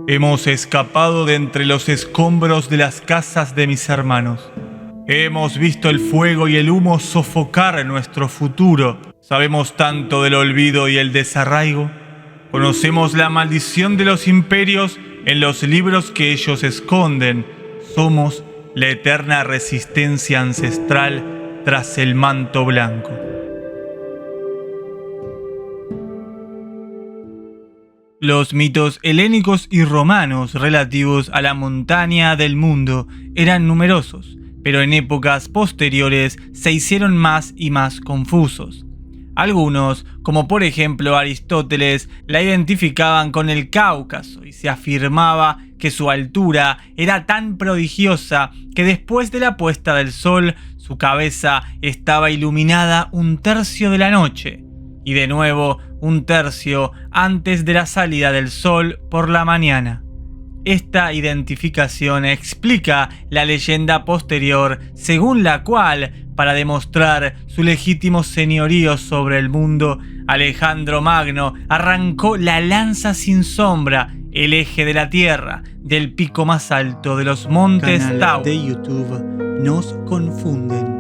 Hemos escapado de entre los escombros de las casas de mis hermanos. Hemos visto el fuego y el humo sofocar nuestro futuro. Sabemos tanto del olvido y el desarraigo. Conocemos la maldición de los imperios en los libros que ellos esconden. Somos la eterna resistencia ancestral tras el manto blanco. Los mitos helénicos y romanos relativos a la montaña del mundo eran numerosos, pero en épocas posteriores se hicieron más y más confusos. Algunos, como por ejemplo Aristóteles, la identificaban con el Cáucaso y se afirmaba que su altura era tan prodigiosa que después de la puesta del sol su cabeza estaba iluminada un tercio de la noche y de nuevo un tercio antes de la salida del sol por la mañana. Esta identificación explica la leyenda posterior según la cual, para demostrar su legítimo señorío sobre el mundo, Alejandro Magno arrancó la lanza sin sombra, el eje de la tierra, del pico más alto de los montes Taurus. De YouTube nos confunden.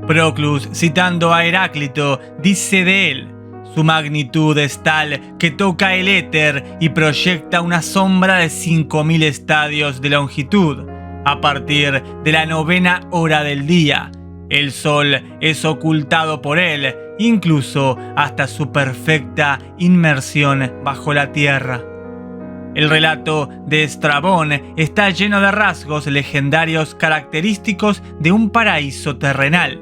Proclus, citando a Heráclito, dice de él: su magnitud es tal que toca el éter y proyecta una sombra de 5000 estadios de longitud. A partir de la 9ª hora del día, el sol es ocultado por él, incluso hasta su perfecta inmersión bajo la tierra. El relato de Estrabón está lleno de rasgos legendarios característicos de un paraíso terrenal.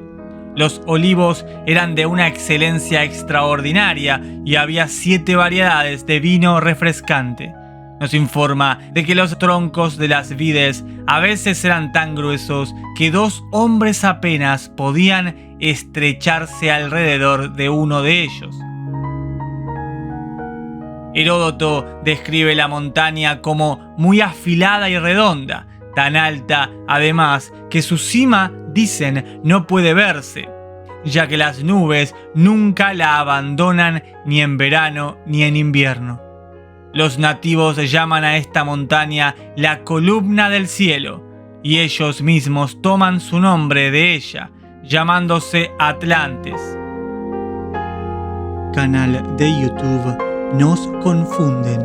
Los olivos eran de una excelencia extraordinaria y había 7 variedades de vino refrescante. Nos informa de que los troncos de las vides a veces eran tan gruesos que 2 hombres apenas podían estrecharse alrededor de uno de ellos. Heródoto describe la montaña como muy afilada y redonda, tan alta además que su cima, dicen, no puede verse, ya que las nubes nunca la abandonan ni en verano ni en invierno. Los nativos llaman a esta montaña la columna del cielo, y ellos mismos toman su nombre de ella, llamándose Atlantes. Canal de YouTube nos confunden.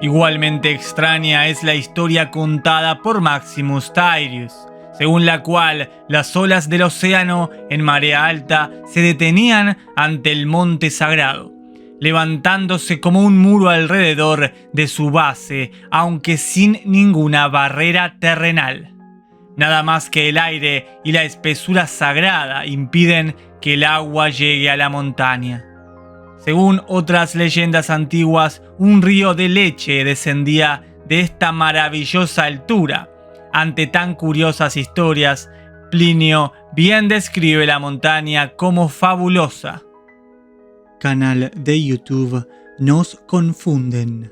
Igualmente extraña es la historia contada por Maximus Tyrius, según la cual las olas del océano en marea alta se detenían ante el monte sagrado, levantándose como un muro alrededor de su base, aunque sin ninguna barrera terrenal. Nada más que el aire y la espesura sagrada impiden que el agua llegue a la montaña. Según otras leyendas antiguas, un río de leche descendía de esta maravillosa altura. Ante tan curiosas historias, Plinio bien describe la montaña como fabulosa. Canal de YouTube nos confunden.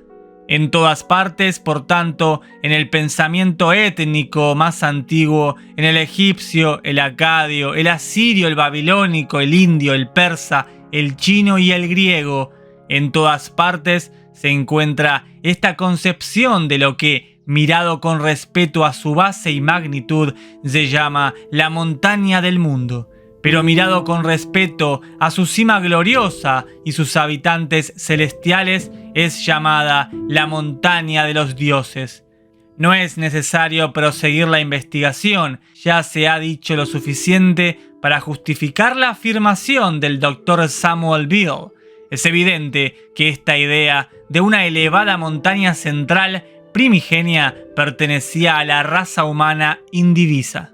En todas partes, por tanto, en el pensamiento étnico más antiguo, en el egipcio, el acadio, el asirio, el babilónico, el indio, el persa, el chino y el griego, en todas partes se encuentra esta concepción de lo que, mirado con respeto a su base y magnitud, se llama la montaña del mundo, pero mirado con respeto a su cima gloriosa y sus habitantes celestiales, es llamada la montaña de los dioses. No es necesario proseguir la investigación, ya se ha dicho lo suficiente para justificar la afirmación del Dr. Samuel Beal. Es evidente que esta idea de una elevada montaña central primigenia pertenecía a la raza humana indivisa.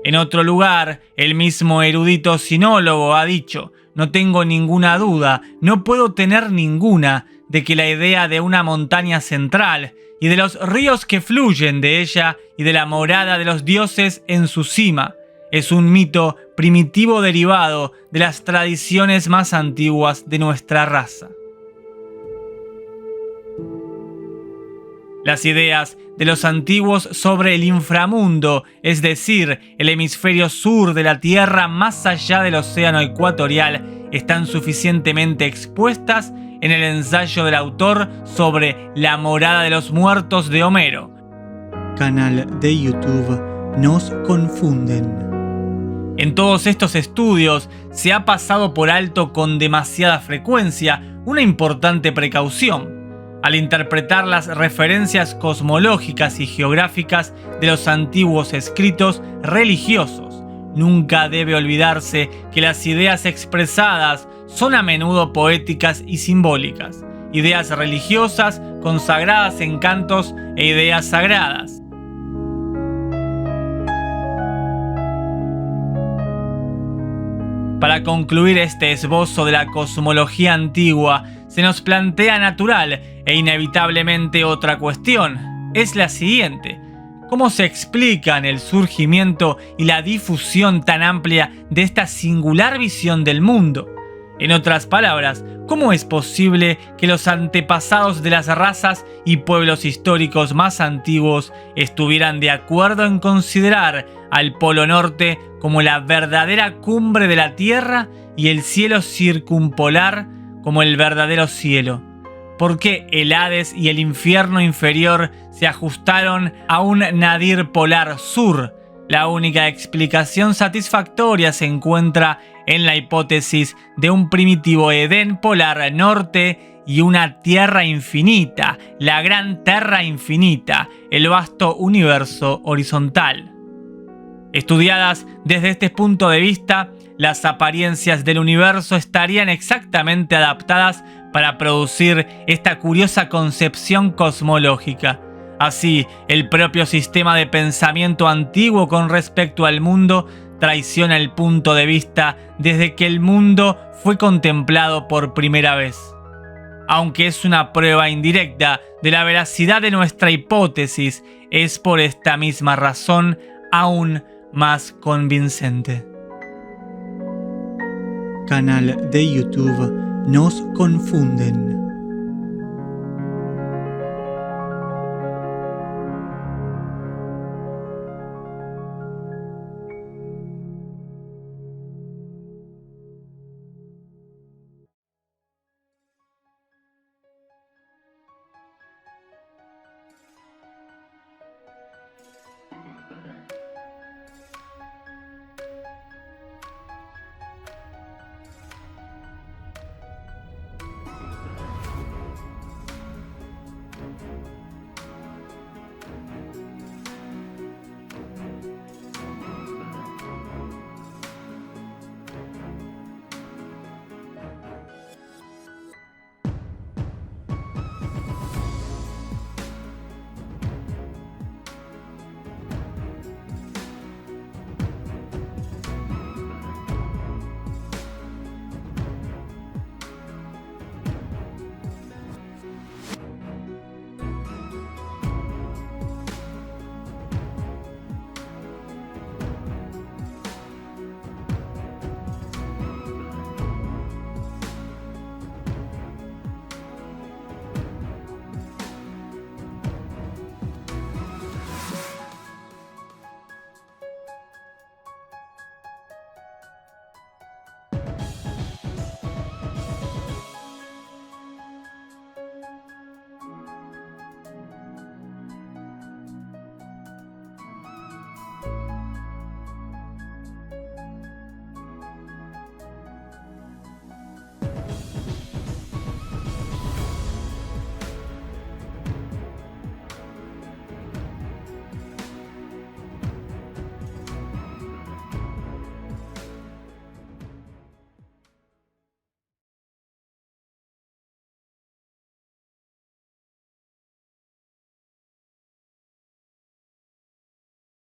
En otro lugar, el mismo erudito sinólogo ha dicho: no tengo ninguna duda, no puedo tener ninguna, de que la idea de una montaña central y de los ríos que fluyen de ella y de la morada de los dioses en su cima es un mito primitivo derivado de las tradiciones más antiguas de nuestra raza. Las ideas de los antiguos sobre el inframundo, es decir, el hemisferio sur de la Tierra más allá del océano ecuatorial, están suficientemente expuestas en el ensayo del autor sobre La morada de los muertos de Homero. Canal de YouTube Nos Confunden. En todos estos estudios se ha pasado por alto con demasiada frecuencia una importante precaución. Al interpretar las referencias cosmológicas y geográficas de los antiguos escritos religiosos, nunca debe olvidarse que las ideas expresadas son a menudo poéticas y simbólicas, ideas religiosas consagradas en cantos e ideas sagradas. Para concluir este esbozo de la cosmología antigua, se nos plantea natural e inevitablemente otra cuestión. Es la siguiente: ¿cómo se explican el surgimiento y la difusión tan amplia de esta singular visión del mundo? En otras palabras, ¿cómo es posible que los antepasados de las razas y pueblos históricos más antiguos estuvieran de acuerdo en considerar al Polo Norte como la verdadera cumbre de la Tierra y el cielo circumpolar como el verdadero cielo? ¿Por qué el Hades y el infierno inferior se ajustaron a un nadir polar sur? La única explicación satisfactoria se encuentra en la hipótesis de un primitivo Edén polar norte y una tierra infinita, la gran Terra infinita, el vasto universo horizontal. Estudiadas desde este punto de vista, las apariencias del universo estarían exactamente adaptadas para producir esta curiosa concepción cosmológica. Así, el propio sistema de pensamiento antiguo con respecto al mundo traiciona el punto de vista desde que el mundo fue contemplado por primera vez. Aunque es una prueba indirecta de la veracidad de nuestra hipótesis, es por esta misma razón aún más convincente. Canal de YouTube Nos Confunden.